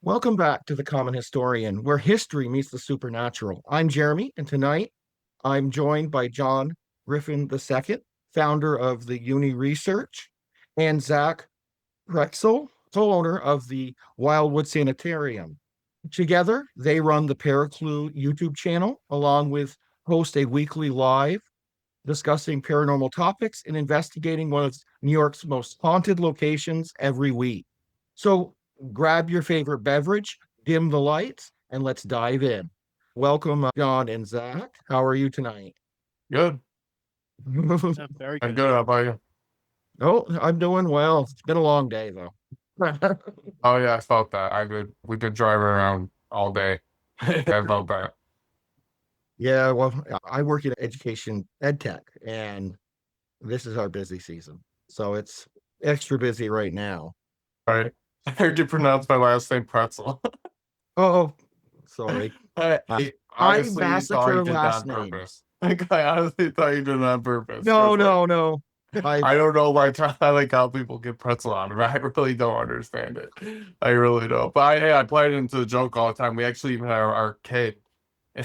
Welcome back to The Common Historian, where history meets the supernatural. I'm Jeremy, and tonight I'm joined by John Griffin II, founder of the UNI Research, and Zach Przystal, co-owner of the Wildwood Sanitarium. Together, they run the ParaClue YouTube channel, along with host a weekly live discussing paranormal topics and investigating one of New York's most haunted locations every week. So grab your favorite beverage, dim the lights, and let's dive in. Welcome, John and Zach. How are you tonight? Good. Very I'm good. good. How about you? Oh, I'm doing well. It's been a long day, though. Oh yeah, I felt that. We've been driving around all day. I felt that. Yeah, well, I work in education ed tech, and this is our busy season. So it's extra busy right now. All right. I heard you pronounce my last name Pretzel. Oh, sorry. I I honestly thought you massacre did that last on names. purpose. Like I honestly thought you did it on purpose. No, Because like no, no. I I don't know why I like how people get pretzel on it. I really don't understand it. I really don't. But I play it into the joke all the time. We actually even have our kid.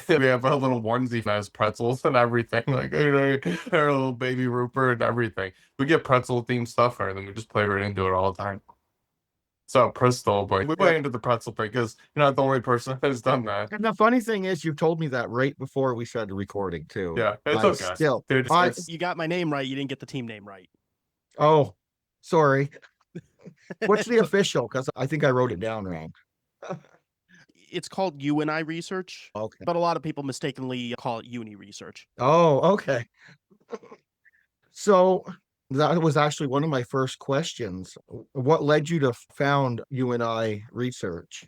We have a little onesie that has pretzels and everything, like our little baby Rupert and everything. We get pretzel themed stuff for it, and we just play right into it all the time. So Bristol, but we yeah. play into the pretzel thing because you're not the only person that has done that. And the funny thing is, you told me that right before we started recording too. Yeah, it's I okay. still, Dude, I it's You got my name right. You didn't get the team name right. oh, sorry. What's the official? Because I think I wrote it down wrong. It's called UNI Research, Okay. but a lot of people mistakenly call it Uni Research. Oh, okay. So that was actually one of my first questions. What led you to found UNI Research?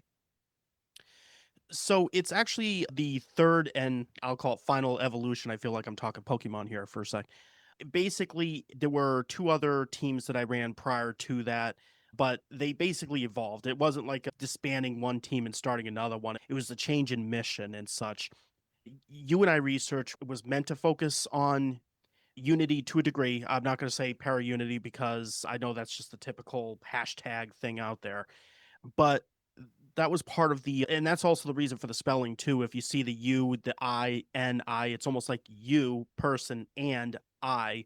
So it's actually the third and I'll call it final evolution. I feel like I'm talking Pokemon here for a sec. Basically, there were two other teams that I ran prior to that, but they basically evolved. It wasn't like disbanding one team and starting another one. It was a change in mission and such. UNI Research was meant to focus on Unity to a degree. I'm not going to say para Unity because I know that's just the typical hashtag thing out there. But that was part of and that's also the reason for the spelling too. If you see the U, the I, N, I, it's almost like you, person, and I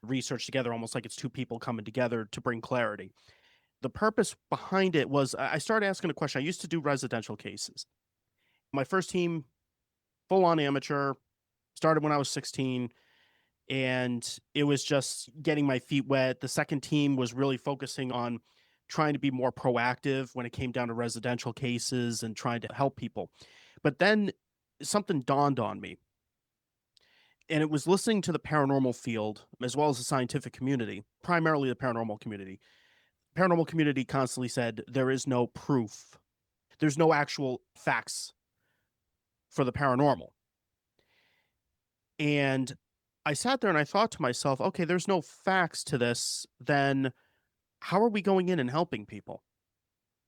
research together, almost like it's two people coming together to bring clarity. The purpose behind it was I started asking a question. I used to do residential cases. My first team, full on amateur, started when I was 16 and it was just getting my feet wet. The second team was really focusing on trying to be more proactive when it came down to residential cases and trying to help people. But then something dawned on me, and it was listening to the paranormal field as well as the scientific community, primarily the paranormal community. Paranormal community constantly said there is no proof. There's no actual facts for the paranormal. And I sat there and I thought to myself, okay, there's no facts to this, then how are we going in and helping people?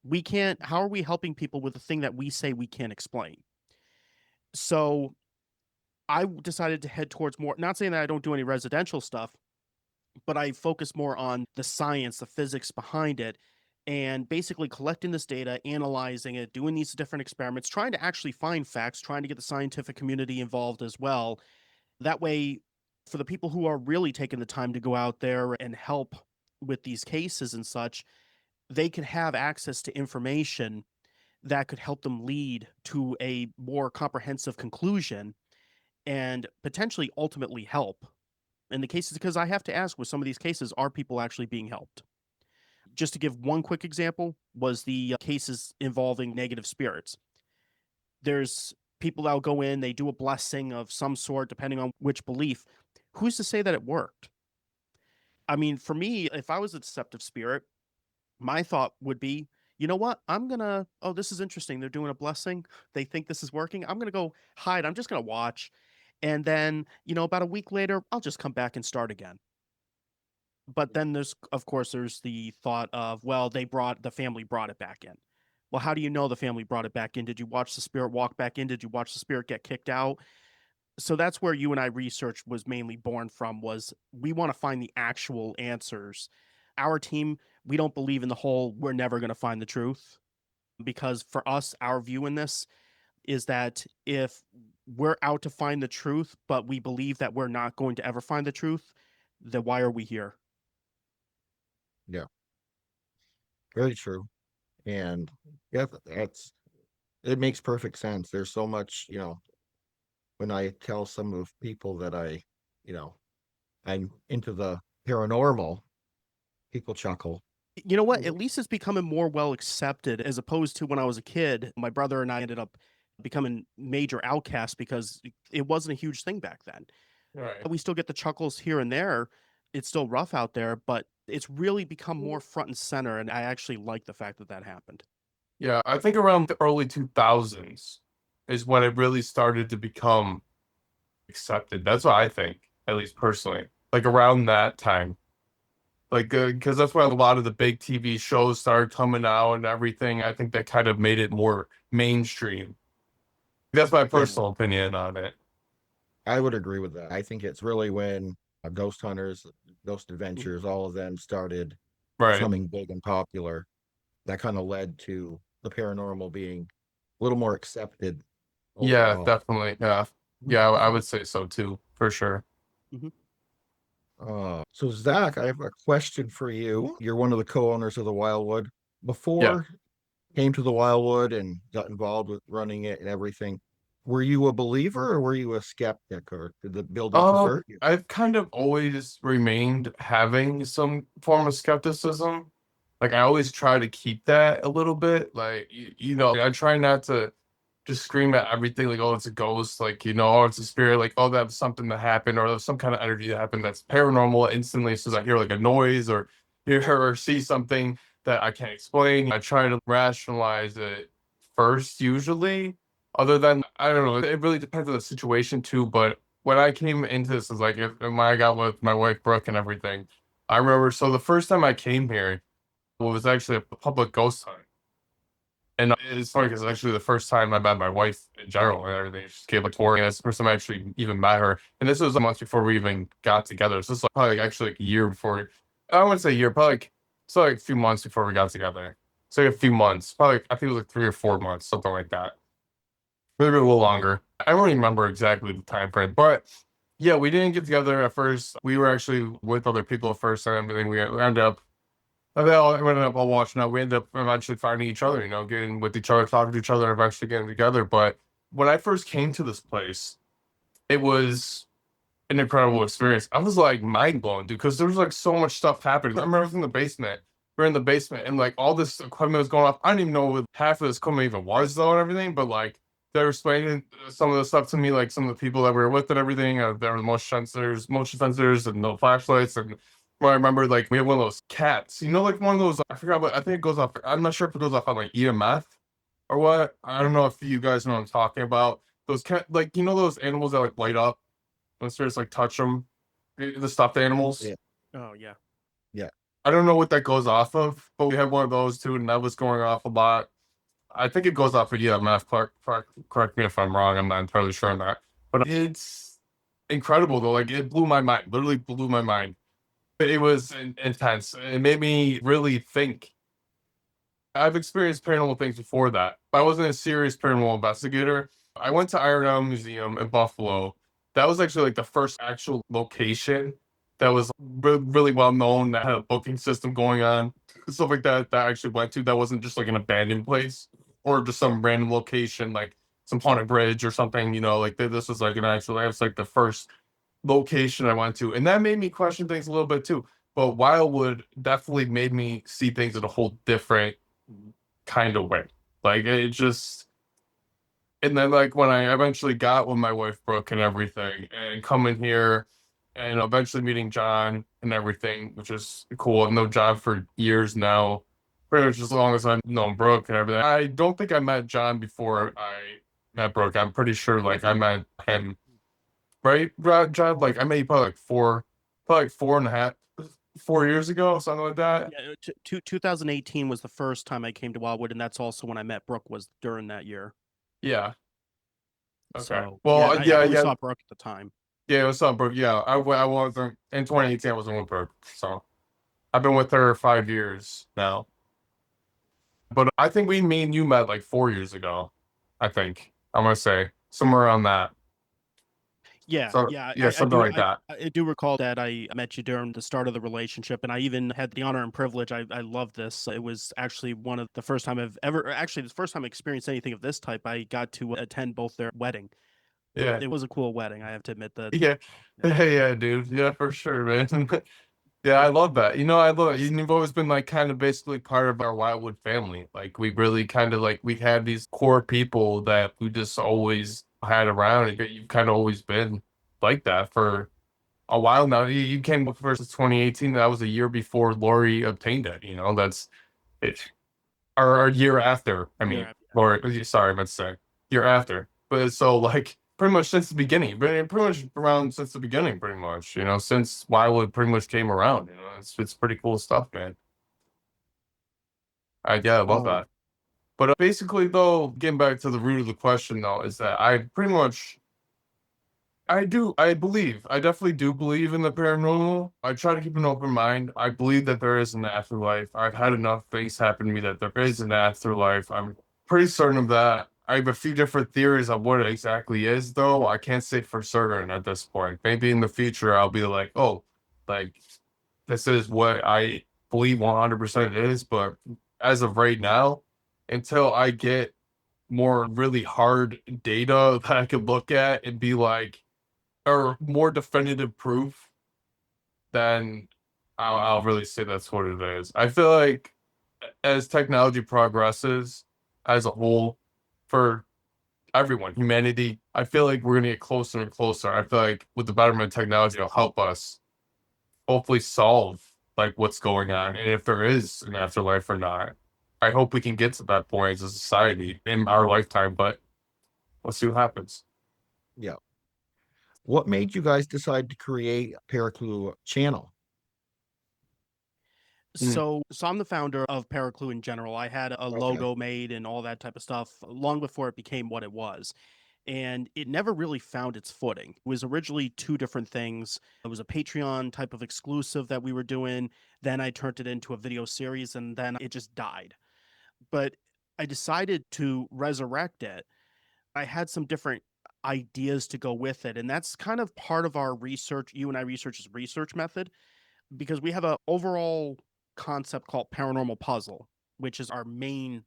We can't, how are we helping people with a thing that we say we can't explain? So I decided to head towards more, not saying that I don't do any residential stuff, but I focus more on the science, the physics behind it, and basically collecting this data, analyzing it, doing these different experiments, trying to actually find facts, trying to get the scientific community involved as well. That way, for the people who are really taking the time to go out there and help with these cases and such, they could have access to information that could help them lead to a more comprehensive conclusion and potentially ultimately help in the cases. Because I have to ask, with some of these cases, are people actually being helped? Just to give one quick example, was the cases involving negative spirits. There's people that'll go in, they do a blessing of some sort, depending on which belief. Who's to say that it worked? I mean, for me, if I was a deceptive spirit, my thought would be, you know what? Oh, this is interesting. They're doing a blessing. They think this is working. I'm going to go hide. I'm just going to watch. And then, about a week later, I'll just come back and start again. But then of course, there's the thought of, well, the family brought it back in. Well, how do you know the family brought it back in? Did you watch the spirit walk back in? Did you watch the spirit get kicked out? So that's where UNI Research was mainly born from, was we want to find the actual answers. Our team, we don't believe in the whole we're never going to find the truth. because for us, our view in this is that if we're out to find the truth, but we believe that we're not going to ever find the truth, then why are we here? Yeah, very true. And yeah, it makes perfect sense. There's so much, when I tell some of people that you know, I'm into the paranormal, people chuckle. You know what? At least it's becoming more well accepted as opposed to when I was a kid. My brother and I ended up becoming major outcasts because it wasn't a huge thing back then. Right. We still get the chuckles here and there. It's still rough out there, but it's really become more front and center. And I actually like the fact that that happened. Yeah, I think around the early 2000s is when it really started to become accepted. That's what I think, at least personally. Like around that time. Like, because that's when a lot of the big TV shows started coming out and everything. I think that kind of made it more mainstream. That's my personal opinion on it. I would agree with that. I think it's really when Ghost Hunters, Ghost Mhm. Adventures, all of them started Right. becoming big and popular. That kind of led to the paranormal being a little more accepted Yeah, overall. definitely. Yeah. Yeah, I would say so too, for sure. Mhm. So Zach, I have a question for you. You're one of the co-owners of the Wildwood. Yeah. Before you came to the Wildwood and got involved with running it and everything, were you a believer or were you a skeptic, or did the building convert you? I've kind of always remained having some form of skepticism. Like I always try to keep that a little bit. Like I try not to just scream at everything like, oh, it's a ghost, like, oh, it's a spirit, like, oh, that's something that happened, or there's some kind of energy that happened that's paranormal instantly as soon as I hear like a noise or hear or see something that I can't explain. I try to rationalize it first, usually. Other than, I don't know, it really depends on the situation too. But when I came into this, is like when I got with my wife Brooke and everything, I remember. So the first time I came here was actually a public ghost hunt. And it's funny because it's actually the first time I met my wife in general and everything. She just gave a tour, and that's the first time I actually even met her. And this was a month before we even got together. So this is like probably like actually like a year before. I wouldn't say a year, probably like a few months before we got together. So like a few months, probably I think it was like 3 or 4 months, something like that. Maybe a little longer. I don't even remember exactly the time frame, but yeah, we didn't get together at first. We were actually with other people at first and everything. We ended up we ended up all watching out. We ended up eventually finding each other, getting with each other, talking to each other, and eventually getting together. But when I first came to this place, it was an incredible experience. I was like mind blown, dude, because there was like so much stuff happening. I remember I was in the basement. We're in the basement, and like all this equipment was going off. I didn't even know what half of this equipment even was, though, and everything. But like they were explaining some of the stuff to me, like some of the people that we were with and everything. There were motion sensors, and no flashlights. And I remember like we had one of those cats, like one of those. I forgot, but I think it goes off. I'm not sure if it goes off on like EMF or what. I don't know if you guys know what I'm talking about. Those cat, like those animals that like light up when spirits like touch them, the stuffed animals. Yeah. Oh, yeah. Yeah. I don't know what that goes off of, but we had one of those too, and that was going off a lot. I think it goes off of EMF. Correct me if I'm wrong. I'm not entirely sure on that, but it's incredible though. Like it blew my mind. Literally blew my mind. It was intense. It made me really think. I've experienced paranormal things before that, but I wasn't a serious paranormal investigator. I went to Iron Island Museum in Buffalo. That was actually like the first actual location that was really well known, that had a booking system going on, stuff like that. That I actually went to. That wasn't just like an abandoned place or just some random location like some haunted bridge or something. Like this was like an actual. That was like the first location I went to, and that made me question things a little bit too. But Wildwood definitely made me see things in a whole different kind of way. Like it just, and then like when I eventually got with my wife Brooke and everything, and coming here, and eventually meeting John and everything, which is cool. I've known John for years now, pretty much as long as I've known Brooke and everything. I don't think I met John before I met Brooke. I'm pretty sure like I met him, right, John? Like I met you probably like 4.5, 4 years ago, something like that. Yeah, 2018 was the first time I came to Wildwood, and that's also when I met Brooke was during that year. Yeah. Okay. So Well, yeah, I only yeah. saw Brooke at the time. Yeah, what's up, Brooke? Yeah, I wasn't in 2018. I wasn't with Brooke, so I've been with her 5 years now. But I think me and you met like 4 years ago. I think I'm gonna say somewhere around that. Yeah, So yeah, yeah, something like that. I do recall that I met you during the start of the relationship, and I even had the honor and privilege. I love this. It was actually one of the first time I've ever, or actually, the first time I experienced anything of this type. I got to attend both their wedding. Yeah, It was a cool wedding. I have to admit that. yeah, yeah, dude. Yeah, for sure, man. Yeah, I love that. I love you've always been like kind of basically part of our Wildwood family. Like we really kind of like we had these core people that we just always had around, and you've kind of always been like that for a while now. You came up first in 2018. That was a year before Lori obtained it. That's it. Or a year after. I Year mean, after. Lori. Sorry, I meant to say year after. But so like pretty much since the beginning, but pretty much around since the beginning, pretty much. Since Wildwood pretty much came around. It's pretty cool stuff, man. I love Um, that. But basically, though, getting back to the root of the question, though, is that I pretty much I definitely do believe in the paranormal. I try to keep an open mind. I believe that there is an afterlife. I've had enough things happen to me that there is an afterlife. I'm pretty certain of that. I have a few different theories on what it exactly is, though. I can't say for certain at this point. Maybe in the future, I'll be like, oh, like, this is what I believe 100% it is. But as of right now, until I get more really hard data that I could look at and be like, or more definitive proof, then I'll really say that's what it is. I feel like as technology progresses as a whole for everyone, humanity, I feel like we're gonna get closer and closer. I feel like with the betterment of technology, it'll help us hopefully solve like what's going on and if there is an afterlife or not. I hope we can get to that point as a society in our lifetime, but let's see what happens. Yeah. What made you guys decide to create a ParaClue channel? Mm, so I'm the founder of ParaClue in general. I had a Okay. logo made and all that type of stuff long before it became what it was. And it never really found its footing. It was originally two different things. It was a Patreon type of exclusive that we were doing. Then I turned it into a video series and then it just died. But I decided to resurrect it. I had some different ideas to go with it. And that's kind of part of our research, UNI Research's research method, because we have a overall concept called paranormal puzzle, which is our main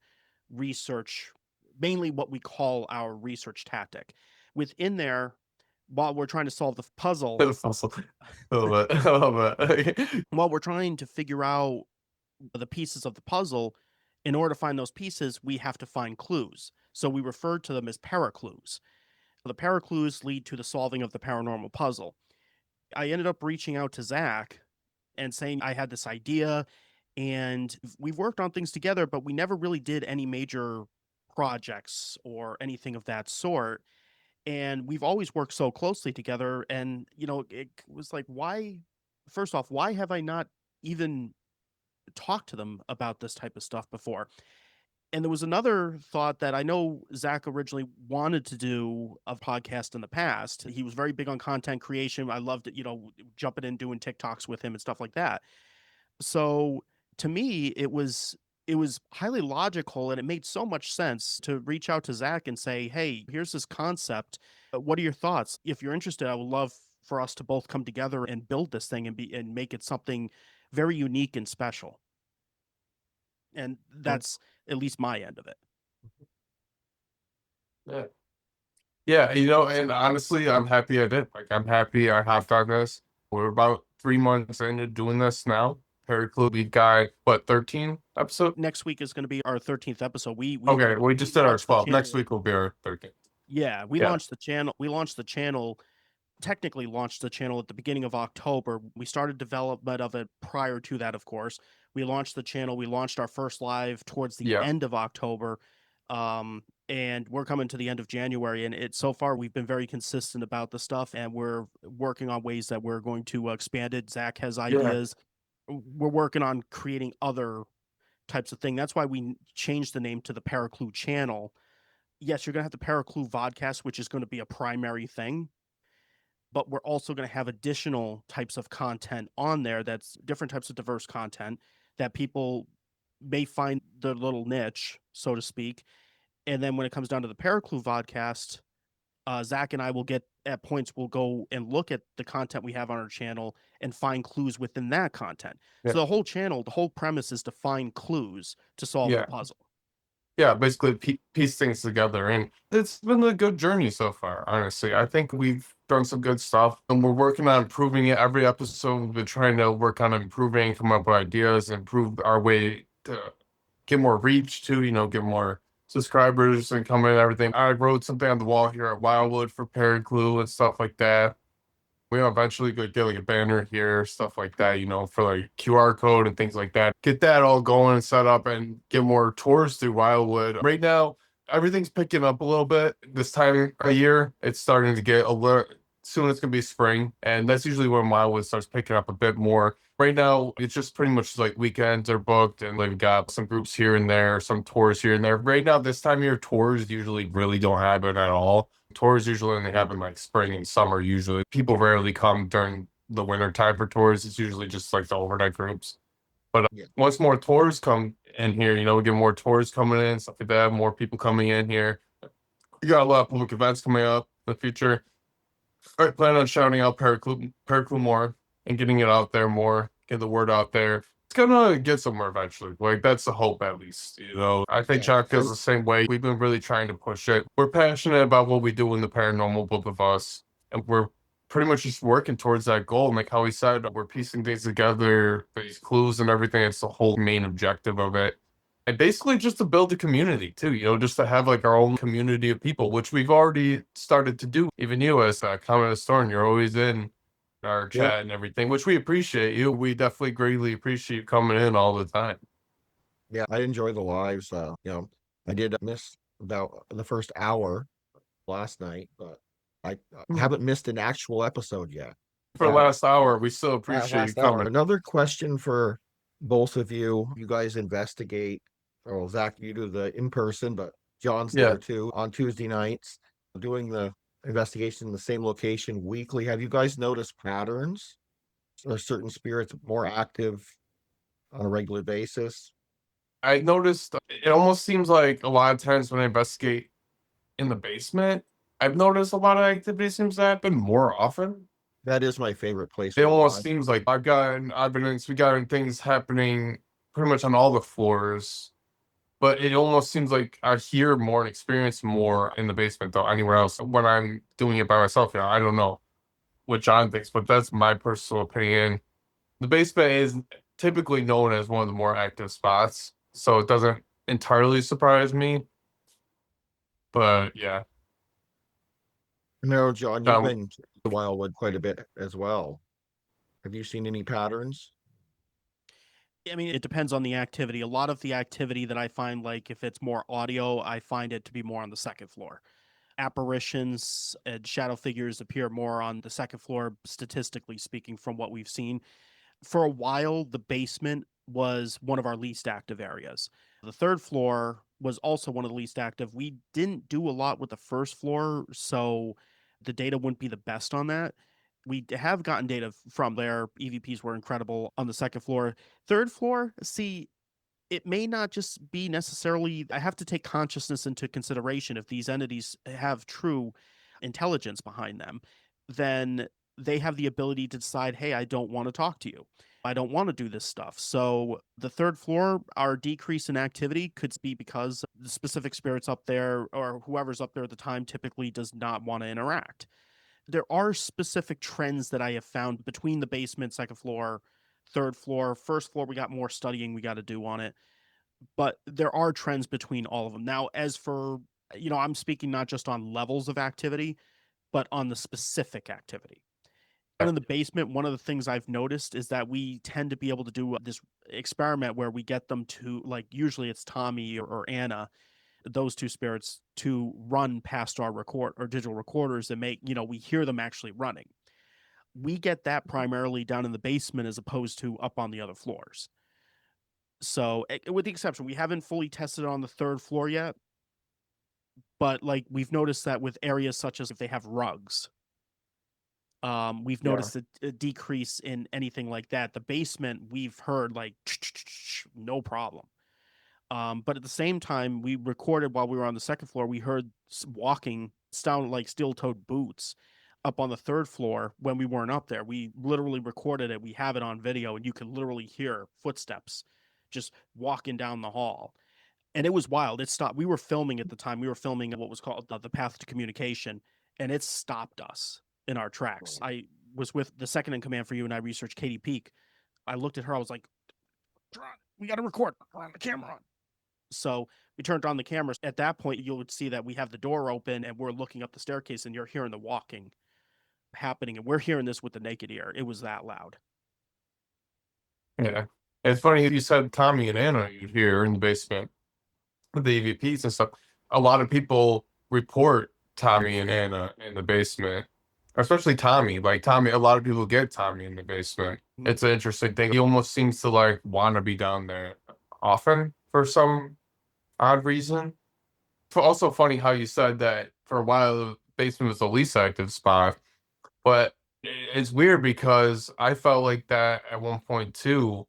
research, mainly what we call our research tactic. Within there, while we're trying to solve the puzzle, Little fossil. A little bit. A little bit. while we're trying to figure out the pieces of the puzzle, in order to find those pieces, we have to find clues. So we refer to them as paraclues. The paraclues lead to the solving of the paranormal puzzle. I ended up reaching out to Zach and saying I had this idea and we've worked on things together, but we never really did any major projects or anything of that sort. And we've always worked so closely together. And, it was like, why, first off, why have I not even talked to them about this type of stuff before? And there was another thought that I know Zach originally wanted to do a podcast in the past. He was very big on content creation. I loved it, jumping in, doing TikToks with him and stuff like that. So to me, it was highly logical and it made so much sense to reach out to Zach and say, "Hey, here's this concept. What are your thoughts? If you're interested, I would love for us to both come together and build this thing and make it something very unique and special." And Mm, that's at least my end of it. yeah. Yeah, and honestly, I'm happy I did. Like, I'm happy I hopped on this. We're about 3 months into doing this now. ParaClue, we got what, 13 episode? Next week is going to be our 13th episode. Okay, we We just did our launched the 12. Next channel. week will be our 13th. Yeah, we Yeah. launched the channel. We launched the channel technically launched the channel at the beginning of October. We started development of it prior to that, of course. We launched the channel. We launched our first live towards the Yeah. end of October. And we're coming to the end of January. And so far we've been very consistent about the stuff and we're working on ways that we're going to expand it. Zach has Yeah. ideas. We're working on creating other types of thing. That's why we changed the name to the ParaClue channel. Yes, you're going to have the ParaClue vodcast, which is going to be a primary thing, but we're also going to have additional types of content on there that's different types of diverse content that people may find their little niche, so to speak. And then when it comes down to the ParaClue vodcast, Zach and I will get at points, we'll go and look at the content we have on our channel and find clues within that content. Yeah. So the whole channel, the whole premise is to find clues to solve Yeah. the puzzle. Yeah, basically piece things together, and it's been a good journey so far. Honestly, I think we've done some good stuff, and we're working on improving it every episode. We've been trying to work on improving, come up with ideas, improve our way to get more reach to, get more subscribers and come in and everything. I wrote something on the wall here at Wildwood for ParaClue and stuff like that. We'll eventually go get like a banner here, stuff like that, for like QR code and things like that. Get that all going and set up and get more tours through Wildwood. Right now, everything's picking up a little bit. This time of year, it's starting to get a little, soon it's going to be spring. And that's usually when Wildwood starts picking up a bit more. Right now, it's just pretty much like weekends are booked and we've got some groups here and there, some tours here and there. Right now, this time of year, tours usually really don't happen at all. Tours usually only happen like spring and summer usually. People rarely come during the winter time for tours. It's usually just like the overnight groups. But once more tours come in here, we get more tours coming in, stuff like that, more people coming in here. We got a lot of public events coming up in the future. I plan on shouting out ParaClue more and getting it out there more, get the word out there. It's gonna get somewhere eventually. Like, that's the hope, at least. I think Chuck feels the same way. We've been really trying to push it. We're passionate about what we do in the paranormal, both of us, and we're pretty much just working towards that goal. And like how we said, we're piecing things together, these clues and everything. It's the whole main objective of it. And basically just to build a community too, just to have like our own community of people, which we've already started to do. Even you as a comment historian, you're always in our chat and everything, which we appreciate you. We definitely greatly appreciate you coming in all the time. Yeah, I enjoy the lives. I did miss about the first hour last night, but I haven't missed an actual episode yet. For the last hour, we still appreciate you coming. Another question for both of you. You guys investigate. Well, Zach, you do the in-person, but John's there too on Tuesday nights, doing the investigation in the same location weekly. Have you guys noticed patterns? Are certain spirits more active on a regular basis? I noticed it almost seems like a lot of times when I investigate in the basement, I've noticed a lot of activity seems to happen more often. That is my favorite place. It almost seems like I've gotten evidence, we got things happening pretty much on all the floors. But it almost seems like I hear more and experience more in the basement though anywhere else when I'm doing it by myself. I don't know what John thinks, but that's my personal opinion. The basement is typically known as one of the more active spots, so it doesn't entirely surprise me. But yeah. No, John, you've been to Wildwood quite a bit as well. Have you seen any patterns? I mean, it depends on the activity. A lot of the activity that I find, like if it's more audio, I find it to be more on the second floor. Apparitions and shadow figures appear more on the second floor, statistically speaking, from what we've seen. For a while, the basement was one of our least active areas. The third floor was also one of the least active. We didn't do a lot with the first floor, so the data wouldn't be the best on that. We have gotten data from there. EVPs were incredible on the second floor. Third floor, see, it may not just be necessarily, I have to take consciousness into consideration. If these entities have true intelligence behind them, then they have the ability to decide, hey, I don't want to talk to you. I don't want to do this stuff. So the third floor, our decrease in activity could be because the specific spirits up there or whoever's up there at the time typically does not want to interact. There are specific trends that I have found between the basement, second floor, third floor, first floor. We got more studying we got to do on it, but there are trends between all of them. Now, as for, I'm speaking not just on levels of activity, but on the specific activity. Down in the basement, one of the things I've noticed is that we tend to be able to do this experiment where we get them to, like, usually it's Tommy or Anna, those two spirits, to run past our digital recorders and make, we hear them actually running. We get that primarily down in the basement as opposed to up on the other floors. So with the exception, we haven't fully tested it on the third floor yet, but like we've noticed that with areas such as if they have rugs, we've noticed a decrease in anything like that. The basement, we've heard like no problem. But at the same time, we recorded while we were on the second floor. We heard walking, sound like steel-toed boots up on the third floor when we weren't up there. We literally recorded it. We have it on video, and you can literally hear footsteps just walking down the hall. And it was wild. It stopped. We were filming at the time. We were filming what was called the path to communication, and it stopped us in our tracks. I was with the second in command for UNI Research, Katie Peak. I looked at her. I was like, we got to record. On the camera on. So we turned on the cameras. At that point, you would see that we have the door open and we're looking up the staircase, and you're hearing the walking happening. And we're hearing this with the naked ear. It was that loud. Yeah. It's funny you said Tommy and Anna you'd hear in the basement with the EVPs and stuff. A lot of people report Tommy and Anna in the basement, especially Tommy. Like Tommy, a lot of people get Tommy in the basement. It's an interesting thing. He almost seems to like want to be down there often for some odd reason. Also funny how you said that for a while the basement was the least active spot, but it's weird because I felt like that at one point too,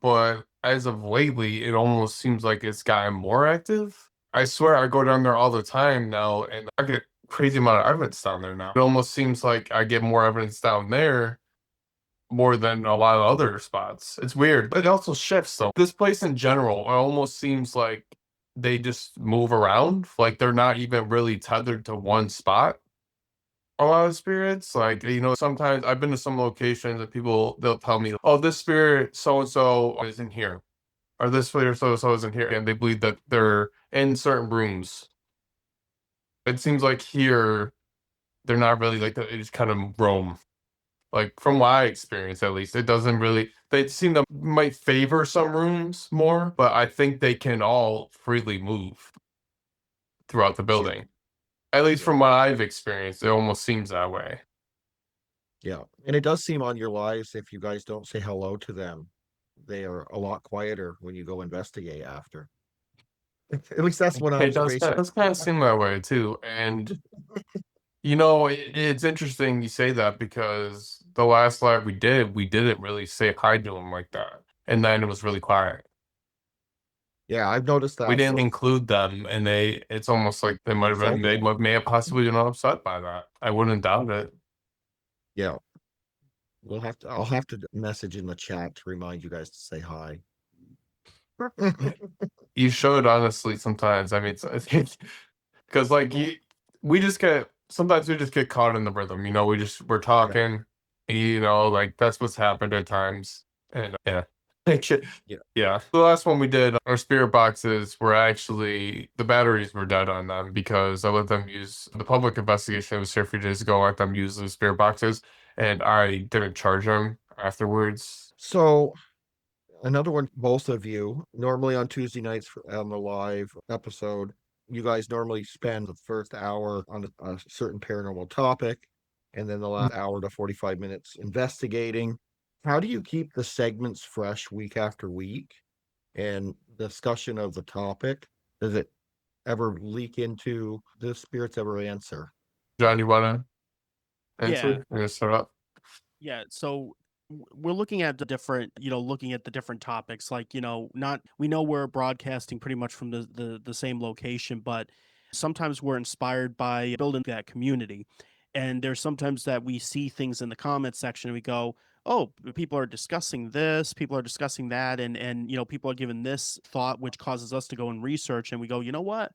but as of lately, it almost seems like it's gotten more active. I swear I go down there all the time now, and I get crazy amount of evidence down there now. It almost seems like I get more evidence down there more than a lot of other spots. It's weird, but it also shifts though. This place in general, it almost seems like they just move around, like they're not even really tethered to one spot. A lot of spirits, like, you know, sometimes I've been to some locations and they'll tell me, oh, this spirit so and so isn't here, or this spirit so and so isn't here, and they believe that they're in certain rooms. It seems like here they're not really like that, they just kind of roam. Like from my experience, at least, it doesn't really. They seem to might favor some rooms more, but I think they can all freely move throughout the building. At least from what I've experienced, it almost seems that way. Yeah. And it does seem on your lives, if you guys don't say hello to them, they are a lot quieter when you go investigate after. At least that's one It does, observation. it does kind of seem that way too. And you know, it's interesting you say that because the last live we didn't really say hi to them like that, and then it was really quiet. Yeah, I've noticed We that. didn't include them, and it's almost like they might have been, may have possibly been upset by that. I wouldn't doubt it. Yeah. I'll have to message in the chat to remind you guys to say hi. You should, honestly, sometimes. I mean, I think because like sometimes we just get caught in the rhythm. You know, we're talking. You know, like that's what's happened at times, and yeah. Yeah. Yeah. The last one we did, our spirit boxes were actually, the batteries were dead on them because I let them use the public investigation that was here a few days ago. I let them use the spirit boxes, and I didn't charge them afterwards. So another one, both of you, normally on Tuesday nights on the live episode, you guys normally spend the first hour on a certain paranormal topic, and then the last hour to 45 minutes investigating. How do you keep the segments fresh week after week and discussion of the topic? Does it ever leak into the spirits ever answer? John, you want to answer? Yeah. I'm going to start up. Yeah. So we're looking at looking at the different topics, like, we know we're broadcasting pretty much from the same location, but sometimes we're inspired by building that community. And there's sometimes that we see things in the comment section and we go, oh, people are discussing this, people are discussing that, and people are giving this thought, which causes us to go and research, and we go, you know what?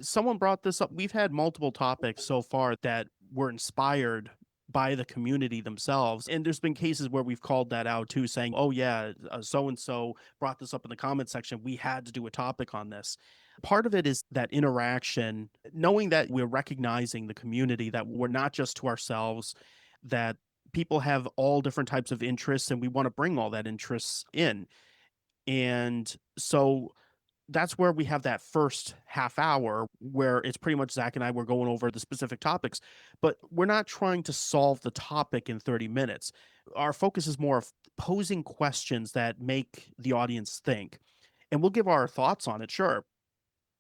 Someone brought this up. We've had multiple topics so far that were inspired by the community themselves. And there's been cases where we've called that out too, saying, oh, yeah, so and so brought this up in the comment section. We had to do a topic on this. Part of it is that interaction, knowing that we're recognizing the community, that we're not just to ourselves, that people have all different types of interests, and we want to bring all that interests in. And so that's where we have that first half hour where it's pretty much Zach and I were going over the specific topics, but we're not trying to solve the topic in 30 minutes. Our focus is more of posing questions that make the audience think. And we'll give our thoughts on it, sure.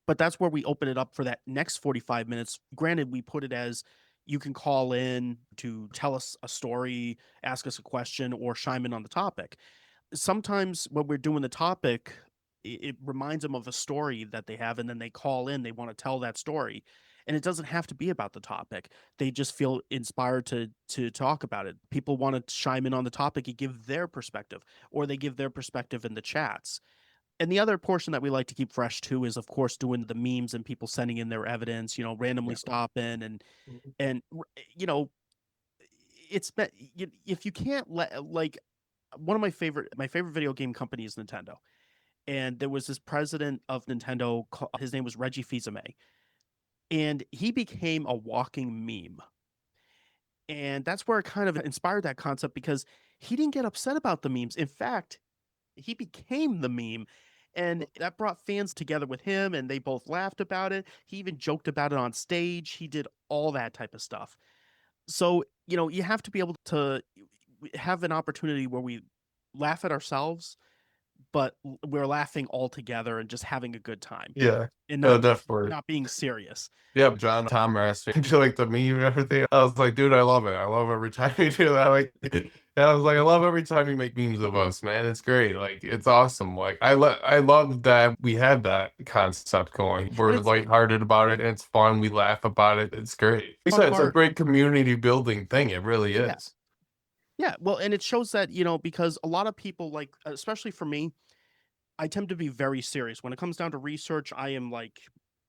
But that's where we open it up for that next 45 minutes. Granted, we put it as you can call in to tell us a story, ask us a question, or chime in on the topic. Sometimes when we're doing the topic, it reminds them of a story that they have, and then they call in, they want to tell that story. And it doesn't have to be about the topic. They just feel inspired to talk about it. People want to chime in on the topic and give their perspective, or they give their perspective in the chats. And the other portion that we like to keep fresh too is, of course, doing the memes and people sending in their evidence, randomly Yeah. stop in Mhm. and you know, it's if you can't let like one of my favorite video game company is Nintendo. And there was this president of Nintendo, his name was Reggie Fils-Aimé, and he became a walking meme. And that's where it kind of inspired that concept, because he didn't get upset about the memes. In fact, he became the meme, and that brought fans together with him, and they both laughed about it. He even joked about it on stage. He did all that type of stuff. So, you have to be able to have an opportunity where we laugh at ourselves, but we're laughing all together and just having a good time Yeah. and No, not definitely. not being serious. Yeah, Tom asked me, do you like the meme and everything? I was like, dude, I love it. I love every time you do that. Like, and I was like, I love every time you make memes of us, man. It's great. Like, it's awesome. Like, I love that we have that concept going. We're And it's lighthearted about it. It's fun. We laugh about it. It's great. Like I fun said, it's a part. great community building thing. It really Yeah. is. Yeah. Well, and it shows that, because a lot of people, like, especially for me, I tend to be very serious. When it comes down to research, I am like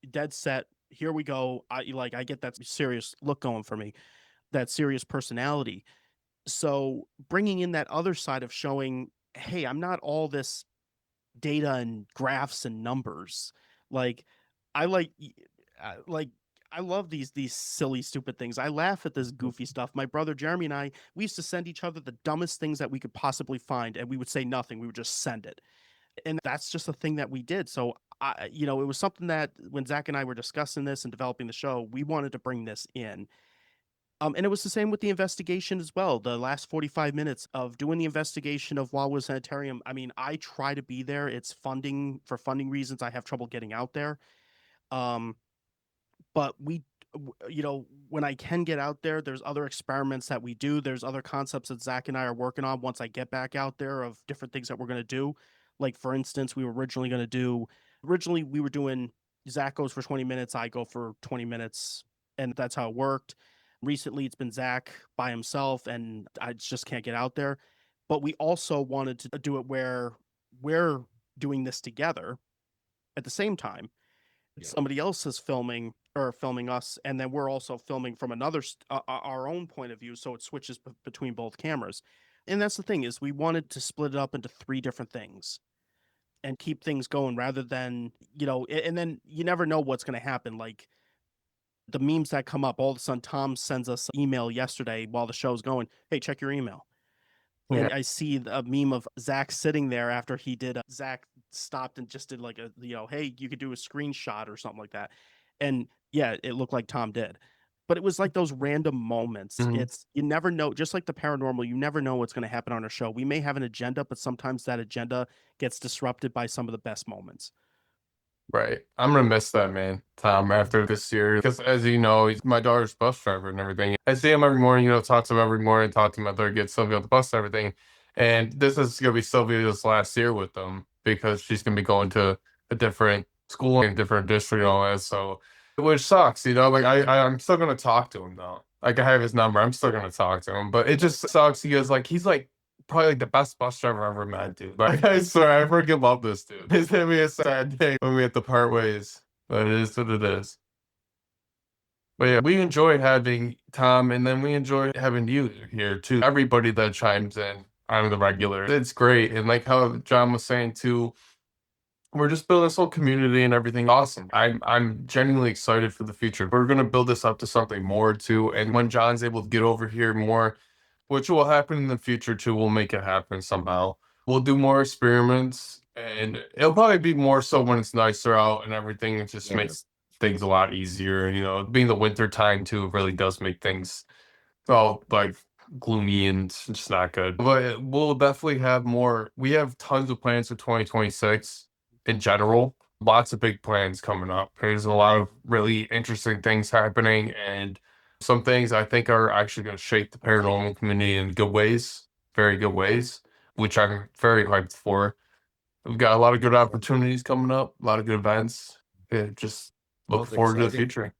dead set. Here we go. I get that serious look going for me, that serious personality. So bringing in that other side of showing, hey, I'm not all this data and graphs and numbers. Like, I like I love these silly stupid things. I laugh at this goofy stuff. My brother Jeremy and I, we used to send each other the dumbest things that we could possibly find, and we would say nothing. We would just send it. And that's just a thing that we did. So it was something that when Zach and I were discussing this and developing the show, we wanted to bring this in. And it was the same with the investigation as well. The last 45 minutes of doing the investigation of Wildwood Sanitarium. I mean, I try to be there. It's for funding reasons. I have trouble getting out there. Um, but when I can get out there, there's other experiments that we do. There's other concepts that Zach and I are working on once I get back out there, of different things that we're going to do. Like, for instance, originally we were doing, Zach goes for 20 minutes, I go for 20 minutes, and that's how it worked. Recently, it's been Zach by himself, and I just can't get out there. But we also wanted to do it where we're doing this together at the same time. Yeah. Somebody else is filming us, and then we're also filming from our own point of view, so it switches between both cameras. And that's the thing, is we wanted to split it up into 3 different things and keep things going, rather than, and then you never know what's going to happen. Like, the memes that come up, all of a sudden Tom sends us an email yesterday while the show's going, hey, check your email. Yeah. And I see a meme of Zach sitting there after he did. Zach stopped and just did like hey, you could do a screenshot or something like that. And yeah, it looked like Tom did. But it was like those random moments. Mhm. You never know, just like the paranormal, you never know what's going to happen on a show. We may have an agenda, but sometimes that agenda gets disrupted by some of the best moments. Right. I'm gonna miss that man, Tom, after this year. Because as you know, he's my daughter's bus driver and everything. I see him every morning, talk to him every morning, talk to him after I get Sylvia on the bus and everything. And this is gonna be Sylvia's last year with them, because she's gonna be going to a different school in a different district and all that. So, which sucks, like I'm still gonna talk to him though. Like, I have his number. I'm still gonna talk to him. But it just sucks because he's like probably like the best bus driver I've ever met, dude. Like, I swear, I freaking love this dude. It's gonna be a sad day when we have to part ways, but it is what it is. But yeah, we enjoy having Tom, and then we enjoy having you here too. Everybody that chimes in on the regular, it's great. And like how John was saying too, we're just building this whole community and everything. Awesome. I'm genuinely excited for the future. We're gonna build this up to something more too. And when John's able to get over here more, which will happen in the future too, we'll make it happen somehow. We'll do more experiments, and it'll probably be more so when it's nicer out and everything. It just Yeah. makes things a lot easier. Being the winter time too, it really does make things all like gloomy and just not good. But we'll definitely have more. We have tons of plans for 2026 in general. Lots of big plans coming up. There's a lot of really interesting things happening, and some things I think are actually going to shape the paranormal community in good ways, very good ways, which I'm very hyped for. We've got a lot of good opportunities coming up, a lot of good events. Yeah, just look Sounds forward to the exciting. future.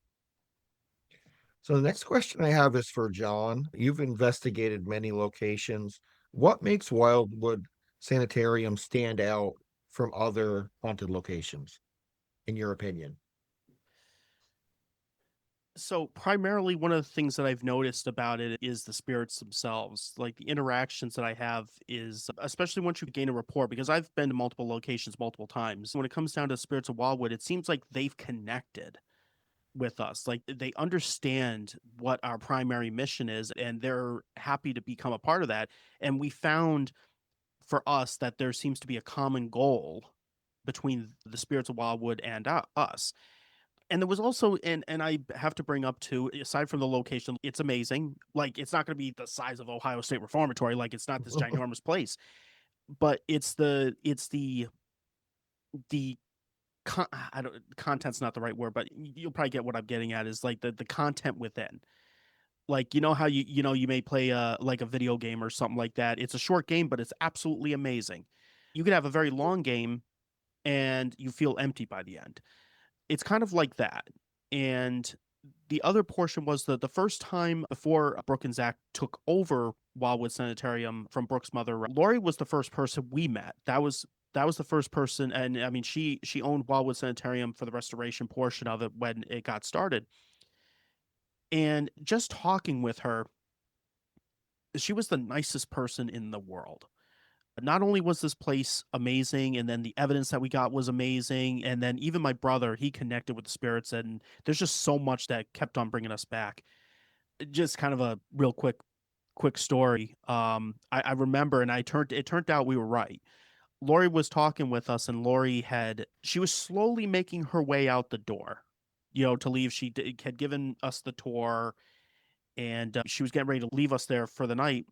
So the next question I have is for John. You've investigated many locations. What makes Wildwood Sanitarium stand out from other haunted locations, in your opinion? So primarily one of the things that I've noticed about it is the spirits themselves. Like the interactions that I have is especially once you gain a rapport, because I've been to multiple locations multiple times. When it comes down to spirits of Wildwood, it seems like they've connected with us. Like they understand what our primary mission is and they're happy to become a part of that. And we found for us that there seems to be a common goal between the spirits of Wildwood and us. And there was also, and I have to bring up too, aside from the location, it's amazing. Like it's not going to be the size of Ohio State Reformatory, like it's not this ginormous place, but the I don't, content's not the right word, but you'll probably get what I'm getting at is like the content within. Like you know how you may play like a video game or something like that. It's a short game, but it's absolutely amazing. You could have a very long game and you feel empty by the end. It's kind of like that. And the other portion was the first time before Brooke and Zach took over Wildwood Sanitarium from Brooke's mother, Lori was the first person we met. That was the first person, and I mean she owned Wildwood Sanitarium for the restoration portion of it when it got started. And just talking with her, she was the nicest person in the world. Not only was this place amazing, and then the evidence that we got was amazing, and then even my brother, he connected with the spirits, and there's just so much that kept on bringing us back. Just kind of a real quick story. I remember, and it turned out we were right. Lori was talking with us, and she was slowly making her way out the door, to leave. Had given us the tour, and she was getting ready to leave us there for the night.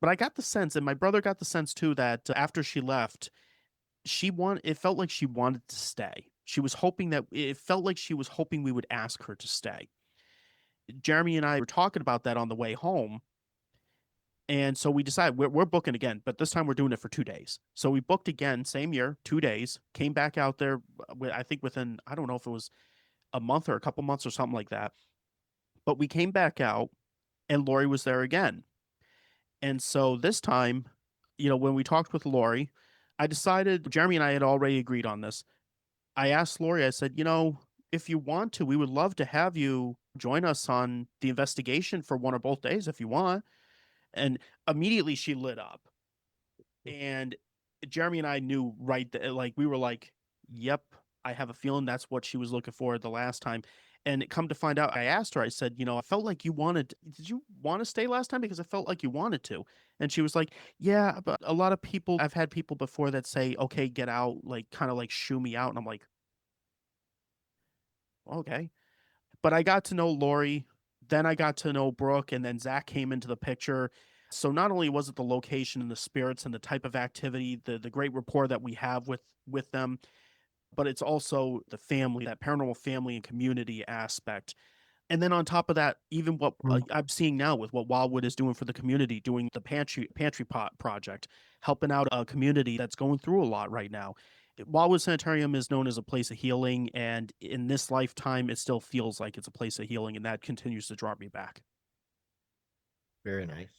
But I got the sense, and my brother got the sense too, that after she left, it felt like she wanted to stay. It felt like she was hoping we would ask her to stay. Jeremy and I were talking about that on the way home. And so we decided we're booking again, but this time we're doing it for 2 days. So we booked again, same year, 2 days, came back out there, I think within, I don't know if it was a month or a couple months or something like that. But we came back out and Lori was there again. And so this time, when we talked with Lori, I decided, Jeremy and I had already agreed on this. I asked Lori, I said, if you want to, we would love to have you join us on the investigation for one or both days if you want. And immediately she lit up. And Jeremy and I knew right that, like, we were like, yep, I have a feeling that's what she was looking for the last time. And come to find out, I asked her, I said, I felt like did you want to stay last time? Because I felt like you wanted to. And she was like, yeah, but a lot of people, I've had people before that say, okay, get out, like, kind of like shoo me out. And I'm like, okay. But I got to know Lori, then I got to know Brooke, and then Zach came into the picture. So not only was it the location and the spirits and the type of activity, the great rapport that we have with them, but it's also the family, that paranormal family and community aspect. And then on top of that, even what I'm seeing now with what Wildwood is doing for the community, doing the pantry pot project, helping out a community that's going through a lot right now. Wildwood Sanitarium is known as a place of healing, and in this lifetime, it still feels like it's a place of healing, and that continues to draw me back. Very nice.